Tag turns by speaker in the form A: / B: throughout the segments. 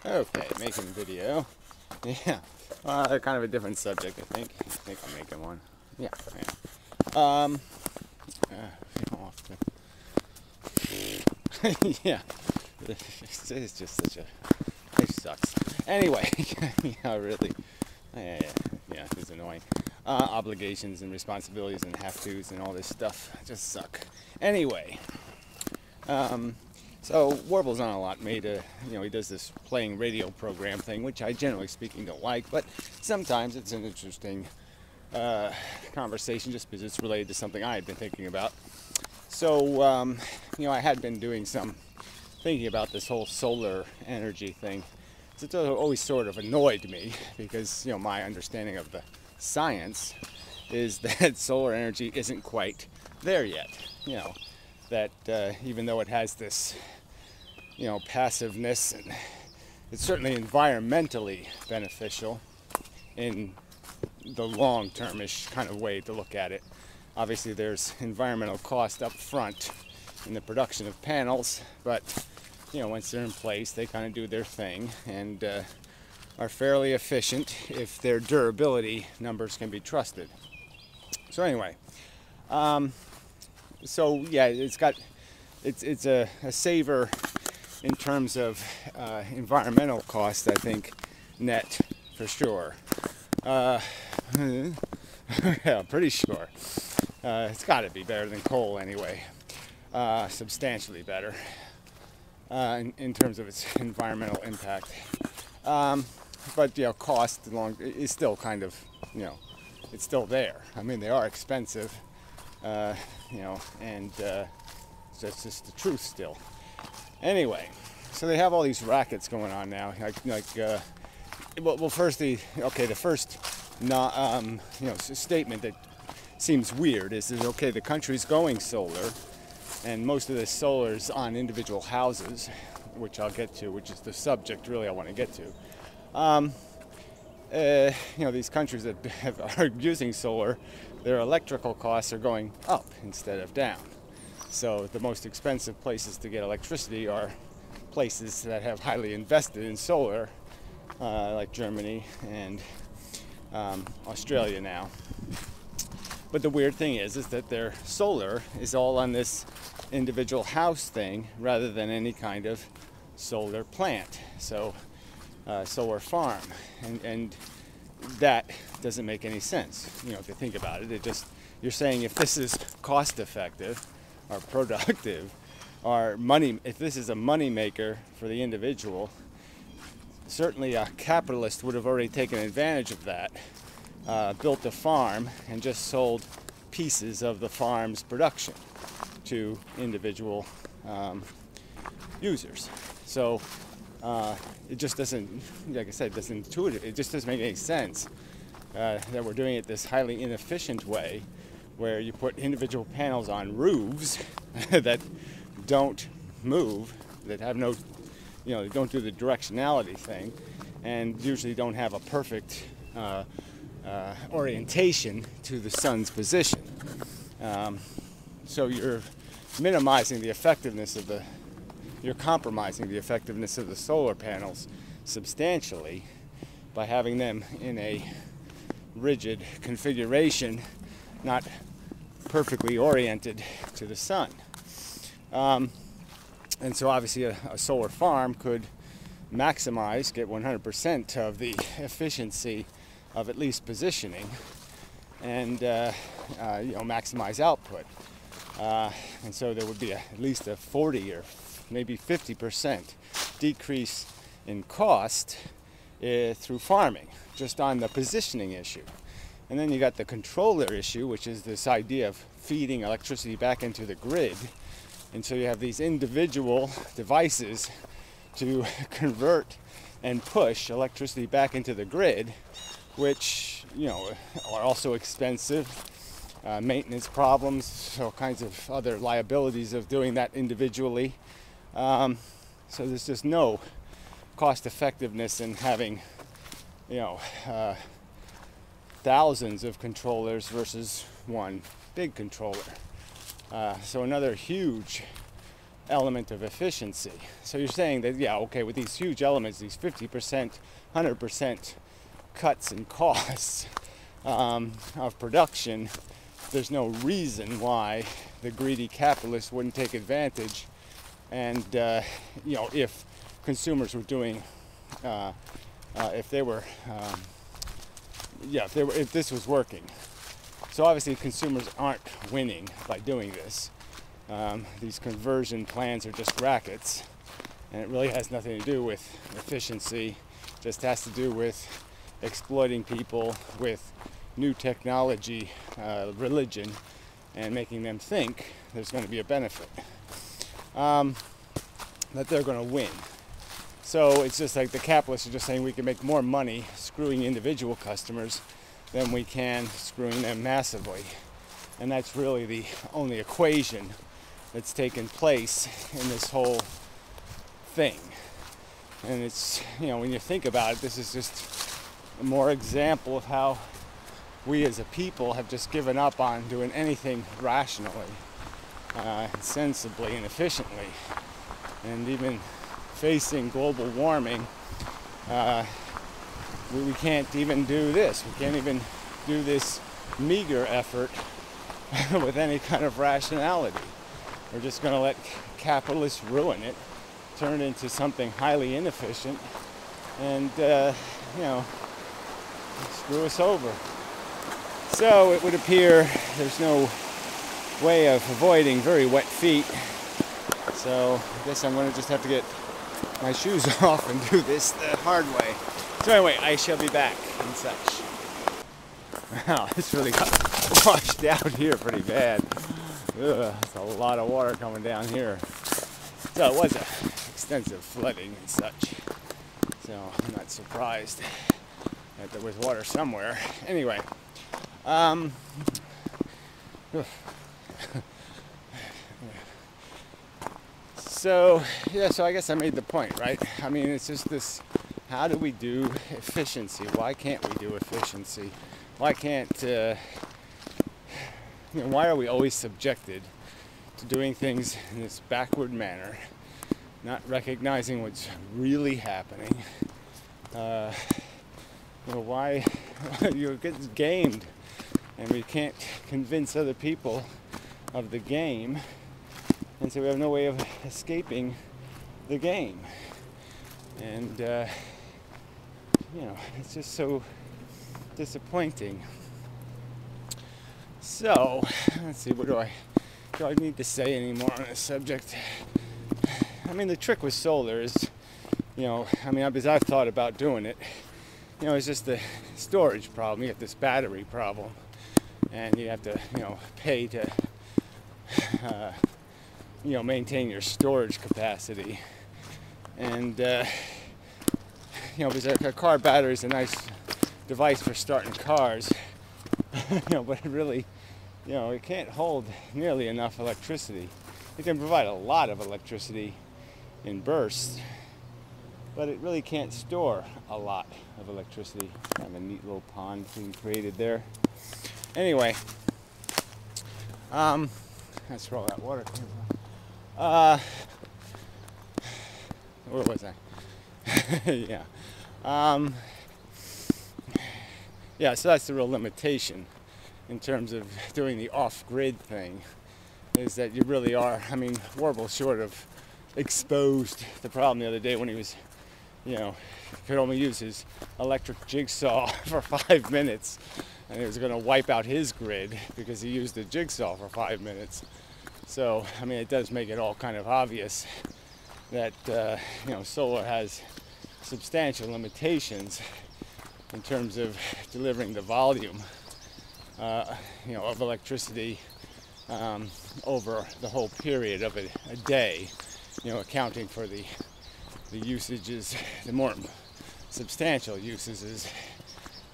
A: Okay, making video. Yeah, kind of a different subject, I think. I think I'm making one. Yeah, yeah. Off to... yeah, it's just such a... It sucks. Anyway, yeah, really. Yeah, it's annoying. Obligations and responsibilities and have-tos and all this stuff just suck. Anyway, so Warble's on a lot made a, he does this playing radio program thing, which I generally speaking don't like, but sometimes it's an interesting conversation just because it's related to something I had been thinking about. So, I had been doing some thinking about this whole solar energy thing. So it's always sort of annoyed me because, my understanding of the science is that solar energy isn't quite there yet. That even though it has this, passiveness, and it's certainly environmentally beneficial in the long-termish kind of way to look at it. Obviously, there's environmental cost up front in the production of panels, but once they're in place, they kind of do their thing and are fairly efficient if their durability numbers can be trusted. So anyway, it's a saver in terms of environmental cost, I think, net for sure. Yeah, pretty sure. It's got to be better than coal anyway, substantially better in terms of its environmental impact. But cost is still kind of, it's still there. I mean, they are expensive, and that's just the truth still. Anyway, so they have all these rackets going on now. First the first statement that seems weird is that the country's going solar, and most of this solar is on individual houses, which I'll get to, which is the subject really I want to get to. These countries that are using solar, their electrical costs are going up instead of down. So the most expensive places to get electricity are places that have highly invested in solar, like Germany and Australia now. But the weird thing is that their solar is all on this individual house thing rather than any kind of solar plant. So solar farm, and that doesn't make any sense. If you think about it, you're saying if this is cost effective or productive or money, if this is a money maker for the individual, certainly a capitalist would have already taken advantage of that, built a farm and just sold pieces of the farm's production to individual users. So it just doesn't, like I said, it just doesn't make any sense that we're doing it this highly inefficient way, where you put individual panels on roofs that don't move, that have no, they don't do the directionality thing, and usually don't have a perfect orientation to the sun's position. So you're minimizing the effectiveness of you're compromising the effectiveness of the solar panels substantially by having them in a rigid configuration, not perfectly oriented to the sun. And so obviously a solar farm could get 100% of the efficiency of at least positioning and maximize output. And so there would be at least a 40 or maybe 50% decrease in cost through farming, just on the positioning issue. And then you got the controller issue, which is this idea of feeding electricity back into the grid. And so you have these individual devices to convert and push electricity back into the grid, which are also expensive, maintenance problems, all kinds of other liabilities of doing that individually. So there's just no cost effectiveness in having thousands of controllers versus one big controller. So another huge element of efficiency. So you're saying that, yeah, okay, with these huge elements, these 50%, 100% cuts in costs of production, there's no reason why the greedy capitalists wouldn't take advantage. And if consumers were doing, if this was working. So obviously consumers aren't winning by doing this. These conversion plans are just rackets, and it really has nothing to do with efficiency. It just has to do with exploiting people with new technology, religion, and making them think there's going to be a benefit, that they're going to win. So it's just like the capitalists are just saying we can make more money screwing individual customers than we can screwing them massively. And that's really the only equation that's taken place in this whole thing. And it's, when you think about it, this is just a more example of how we as a people have just given up on doing anything rationally, sensibly and efficiently. And even facing global warming, we can't even do this. We can't even do this meager effort with any kind of rationality. We're just going to let capitalists ruin it, turn it into something highly inefficient, and screw us over. So it would appear there's no way of avoiding very wet feet. So I guess I'm going to just have to get my shoes off and do this the hard way. So anyway, I shall be back and such. Wow, this really got washed out here pretty bad. Ugh, that's a lot of water coming down here. So it was extensive flooding and such. So I'm not surprised that there was water somewhere. Anyway, so I guess I made the point, right? I mean, it's just this, how do we do efficiency? Why can't we do efficiency? Why can't, why are we always subjected to doing things in this backward manner, not recognizing what's really happening? Why you get gamed, and we can't convince other people of the game, and so we have no way of escaping the game. And it's just so disappointing. So let's see, what do I need to say anymore on this subject? I mean, the trick with solar is, because I've thought about doing it, it's just the storage problem. You have this battery problem, and you have to pay to maintain your storage capacity. And because a car battery is a nice device for starting cars, but it really, it can't hold nearly enough electricity. It can provide a lot of electricity in bursts, but it really can't store a lot of electricity. Kind of a neat little pond being created there. Anyway, that's where all that water came from. Where was I? So that's the real limitation in terms of doing the off-grid thing, is that you really are, Warble sort of exposed the problem the other day when he was, could only use his electric jigsaw for 5 minutes, and he was going to wipe out his grid because he used the jigsaw for 5 minutes. So, it does make it all kind of obvious that, solar has substantial limitations in terms of delivering the volume, of electricity over the whole period of a day, accounting for the usages, the more substantial usages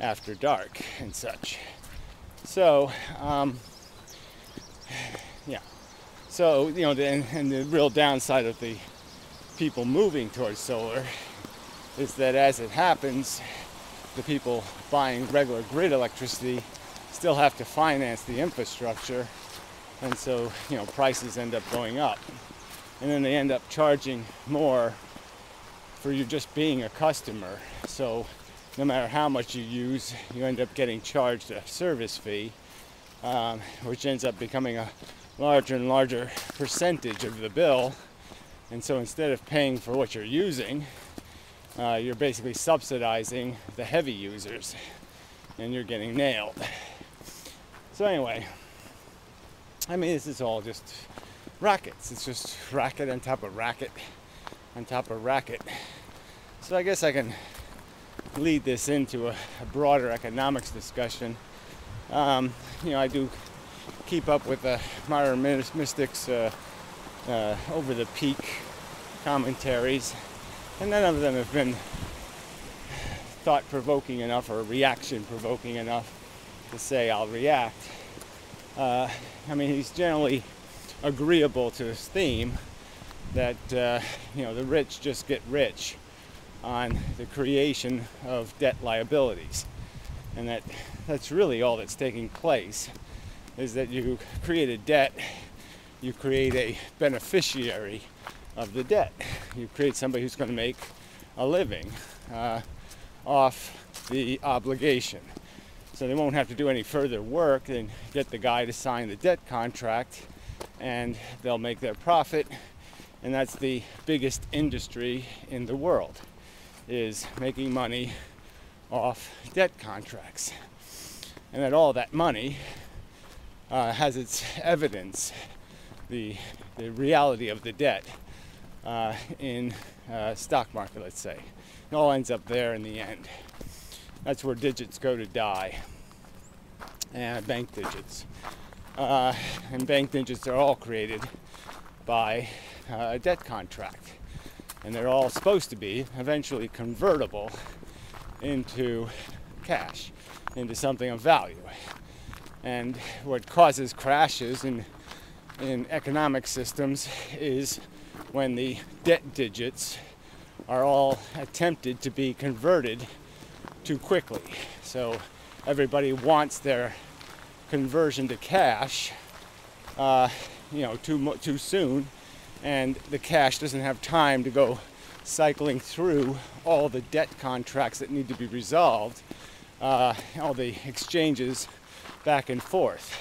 A: after dark and such. So, So, and the real downside of the people moving towards solar is that as it happens, the people buying regular grid electricity still have to finance the infrastructure, and so, prices end up going up. and then they end up charging more for you just being a customer. So no matter how much you use, you end up getting charged a service fee, which ends up becoming a larger and larger percentage of the bill. And so instead of paying for what you're using, you're basically subsidizing the heavy users, and you're getting nailed. So anyway, I mean, this is all just rackets. It's just racket on top of racket on top of racket. So I guess I can lead this into a broader economics discussion. I do keep up with the modern mystics over the peak commentaries, and none of them have been thought-provoking enough or reaction-provoking enough to say I'll react. He's generally agreeable to this theme that the rich just get rich on the creation of debt liabilities, and that's really all that's taking place, is that you create a debt, you create a beneficiary of the debt. You create somebody who's going to make a living off the obligation. So they won't have to do any further work than get the guy to sign the debt contract, and they'll make their profit. And that's the biggest industry in the world, is making money off debt contracts. And that all that money has its evidence, the reality of the debt in stock market, let's say. It all ends up there in the end. That's where digits go to die, and bank digits. And bank digits are all created by a debt contract. And they're all supposed to be eventually convertible into cash, into something of value. And what causes crashes in economic systems is when the debt digits are all attempted to be converted too quickly. So everybody wants their conversion to cash, too soon, and the cash doesn't have time to go cycling through all the debt contracts that need to be resolved, all the exchanges back and forth.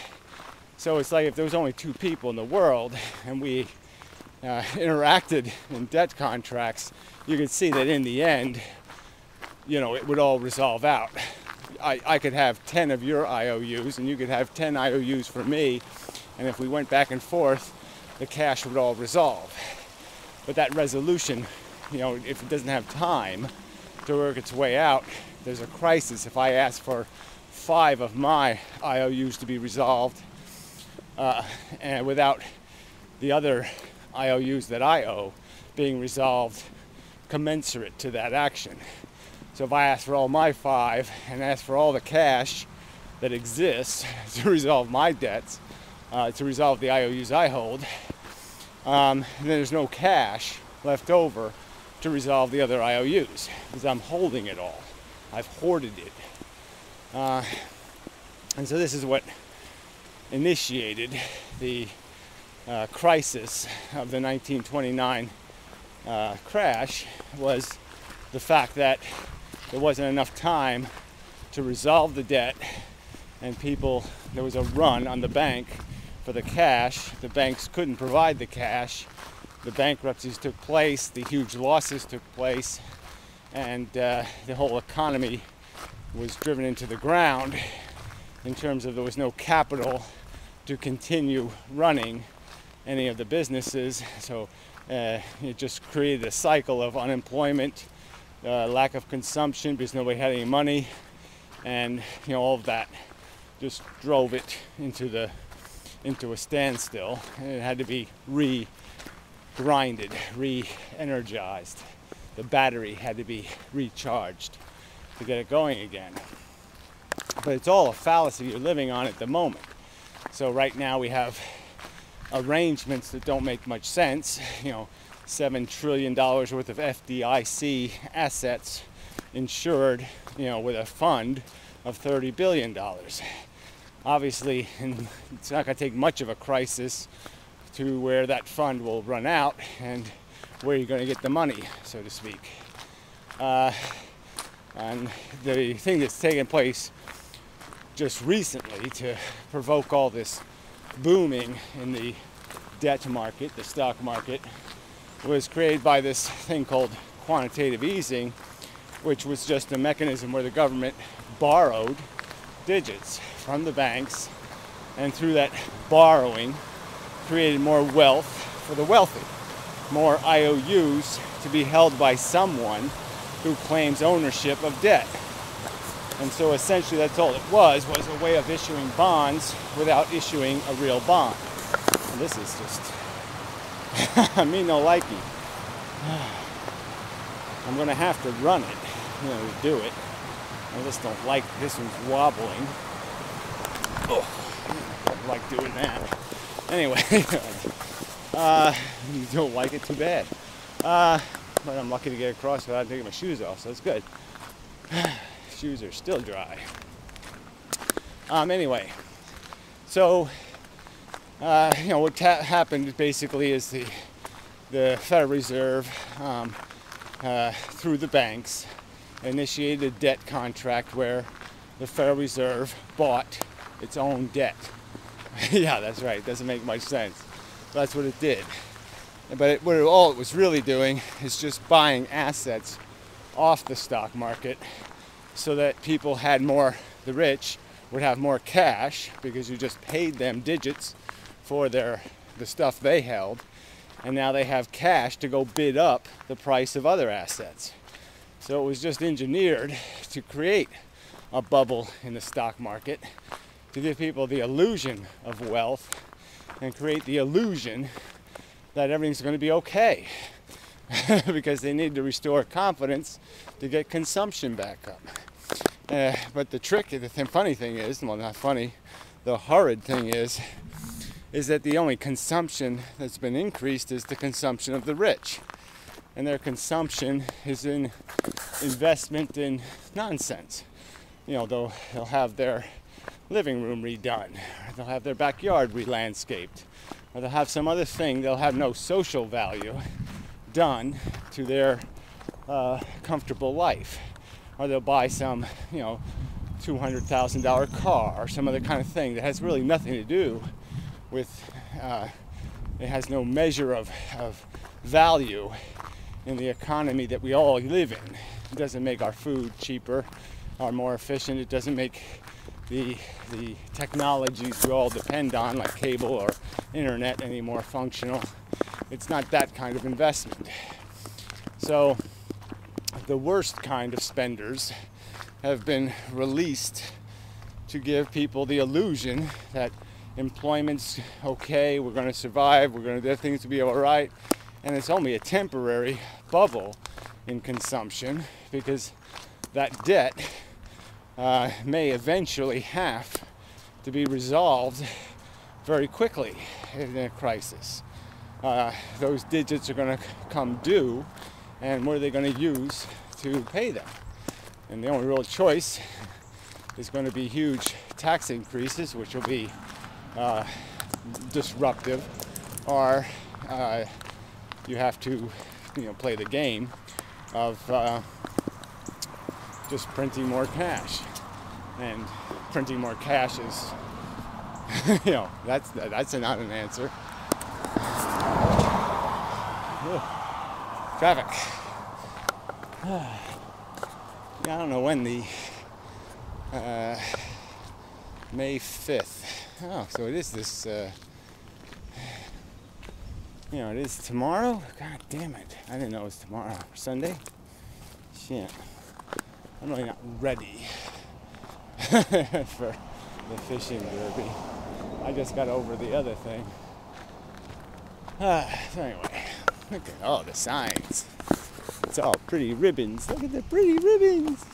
A: So it's like if there was only two people in the world and we interacted in debt contracts, you could see that in the end, it would all resolve out. I could have 10 of your IOUs and you could have 10 IOUs for me, and if we went back and forth, the cash would all resolve. But that resolution, if it doesn't have time to work its way out, there's a crisis. If I ask for 5 of my IOUs to be resolved, and without the other IOUs that I owe being resolved commensurate to that action. So if I ask for all my 5 and ask for all the cash that exists to resolve my debts, to resolve the IOUs I hold, then there's no cash left over to resolve the other IOUs, because I'm holding it all. I've hoarded it. And so this is what initiated the crisis of the 1929 crash, was the fact that there wasn't enough time to resolve the debt, and there was a run on the bank for the cash. The banks couldn't provide the cash. The bankruptcies took place, the huge losses took place, and the whole economy was driven into the ground in terms of there was no capital to continue running any of the businesses. So it just created a cycle of unemployment, lack of consumption because nobody had any money, and all of that just drove it into a standstill, and it had to be re-grinded, re-energized. The battery had to be recharged to get it going again. But it's all a fallacy you're living on at the moment. So right now we have arrangements that don't make much sense. $7 trillion worth of FDIC assets insured, with a fund of $30 billion. Obviously, it's not going to take much of a crisis to where that fund will run out and where you're going to get the money, so to speak. And the thing that's taken place just recently to provoke all this booming in the debt market, the stock market, was created by this thing called quantitative easing, which was just a mechanism where the government borrowed digits from the banks, and through that borrowing created more wealth for the wealthy, more IOUs to be held by someone who claims ownership of debt. And so essentially that's all it was a way of issuing bonds without issuing a real bond. And this is just, me no likey. I'm gonna have to run it, to do it. I just don't like this one's wobbling. Oh, I don't like doing that. Anyway, you don't like it, too bad. But I'm lucky to get across without taking my shoes off, so it's good. Shoes are still dry. Anyway, so what happened basically is the Federal Reserve, through the banks, initiated a debt contract where the Federal Reserve bought its own debt. Yeah, that's right. Doesn't make much sense. That's what it did. But all it was really doing is just buying assets off the stock market so that people had more, the rich would have more cash because you just paid them digits for the stuff they held, and now they have cash to go bid up the price of other assets. So it was just engineered to create a bubble in the stock market to give people the illusion of wealth and create the illusion that everything's going to be okay because they need to restore confidence to get consumption back up. But the funny thing is, well, not funny, the horrid thing is that the only consumption that's been increased is the consumption of the rich. And their consumption is in investment in nonsense. They'll have their living room redone, or they'll have their backyard re-landscaped, or they'll have some other thing. They'll have no social value done to their comfortable life, or they'll buy some, $200,000 car or some other kind of thing that has really nothing to do with. It has no measure of value in the economy that we all live in. It doesn't make our food cheaper or more efficient. It doesn't make the technologies we all depend on, like cable or internet, any more functional. It's not that kind of investment. So the worst kind of spenders have been released to give people the illusion that employment's okay, we're going to survive, things will be all right, and it's only a temporary bubble in consumption because that debt may eventually have to be resolved very quickly in a crisis. Those digits are going to come due, and what are they going to use to pay them? And the only real choice is going to be huge tax increases, which will be disruptive, or you have to play the game of just printing more cash. And printing more cash is, that's not an answer. Traffic. I don't know when the May 5th. Oh, so it is this, it is tomorrow? God damn it. I didn't know it was tomorrow. Sunday? Shit. I'm really not ready for the fishing derby. I just got over the other thing. So anyway, look at all the signs. It's all pretty ribbons. Look at the pretty ribbons.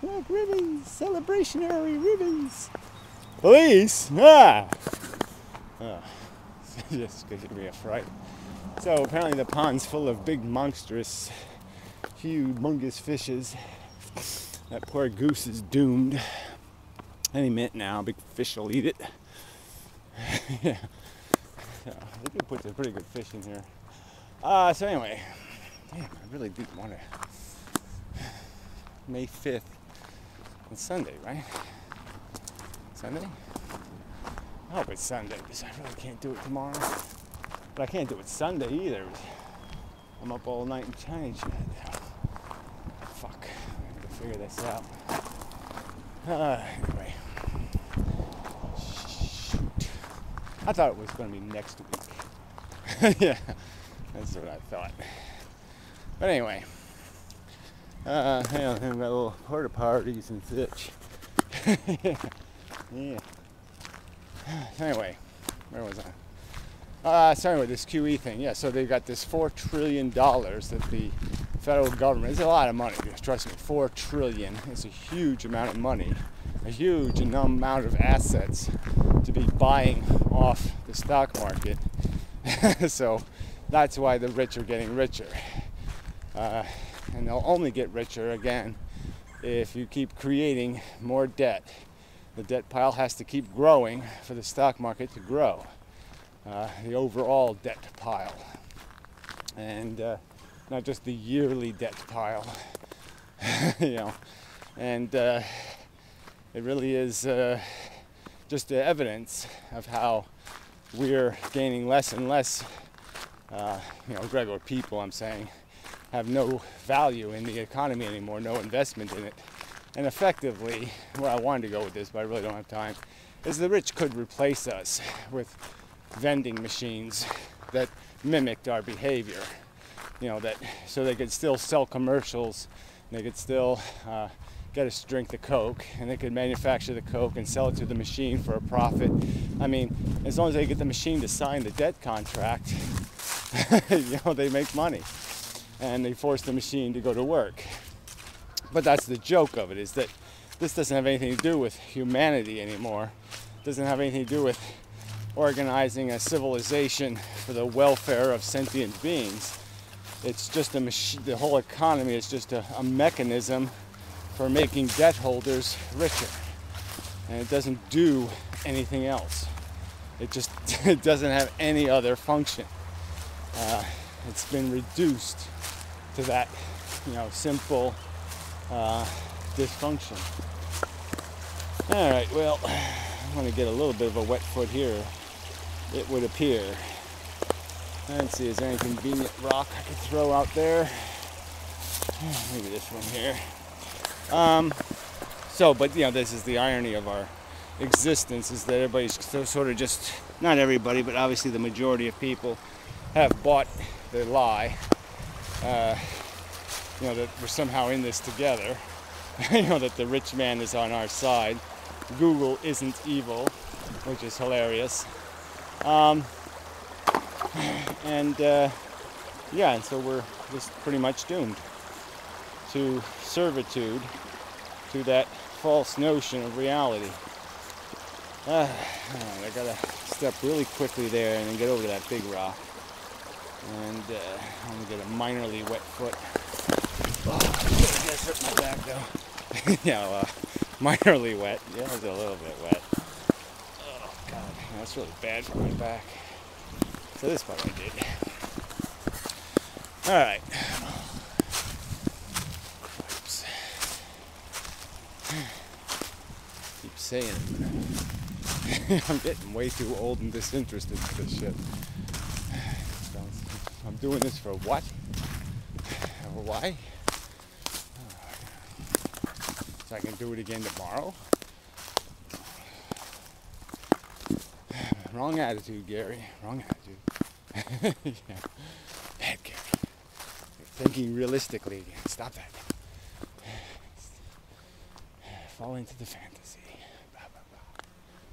A: Look, ribbons. Celebrationary ribbons. Police! Ah! Just gives me a fright. So apparently the pond's full of big, monstrous, humongous fishes. That poor goose is doomed. Any minute now, big fish will eat it. Yeah. they do put some pretty good fish in here. So anyway, damn, I really do want to. May 5th. It's Sunday, right? Sunday? I hope it's Sunday because I really can't do it tomorrow. But I can't do it Sunday either. I'm up all night in Chinese shit. Fuck. I have to figure this out. Anyway. Shoot. I thought it was going to be next week. Yeah, that's what I thought. But anyway. I've got little porta parties and such. Yeah. Anyway, where was I? So anyway, this QE thing. Yeah, so they got this $4 trillion that the federal government, it's a lot of money, trust me, $4 trillion is a huge amount of money, a huge amount of assets to be buying off the stock market. So that's why the rich are getting richer. And they'll only get richer, again, if you keep creating more debt. The debt pile has to keep growing for the stock market to grow. The overall debt pile. And not just the yearly debt pile. You know. And it really is just the evidence of how we're gaining less and less, regular people, I'm saying, have no value in the economy anymore, no investment in it. And effectively, where I wanted to go with this, but I really don't have time, is the rich could replace us with vending machines that mimicked our behavior. That so they could still sell commercials, they could still get us to drink the Coke, and they could manufacture the Coke and sell it to the machine for a profit. I mean, as long as they get the machine to sign the debt contract, they make money. And they force the machine to go to work. But that's the joke of it, is that this doesn't have anything to do with humanity anymore. It doesn't have anything to do with organizing a civilization for the welfare of sentient beings. It's just a machine. The whole economy is just a mechanism for making debt holders richer. And it doesn't do anything else. It just it doesn't have any other function. It's been reduced to that, simple dysfunction. All right, well, I'm going to get a little bit of a wet foot here, it would appear. Let's see, is there any convenient rock I could throw out there? Maybe this one here. This is the irony of our existence, is that everybody's sort of just, not everybody, but obviously the majority of people have bought the lie, that we're somehow in this together, that the rich man is on our side, Google isn't evil, which is hilarious, and so we're just pretty much doomed to servitude, to that false notion of reality. All right, I gotta step really quickly there and then get over to that big rock. And I'm gonna get a minorly wet foot. Oh, I guess hurt my back though. Minorly wet. Yeah, it's a little bit wet. Oh God, that's really bad for my back. So this part I did. All right. Oops. Keep saying it. I'm getting way too old and disinterested in this shit. I'm doing this for what? Or why? So I can do it again tomorrow? Wrong attitude, Gary. Wrong attitude. Yeah. Bad, Gary. You're thinking realistically again. Stop that. Fall into the fantasy. Blah, blah, blah.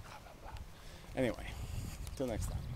A: Blah, blah, blah. Anyway, till next time.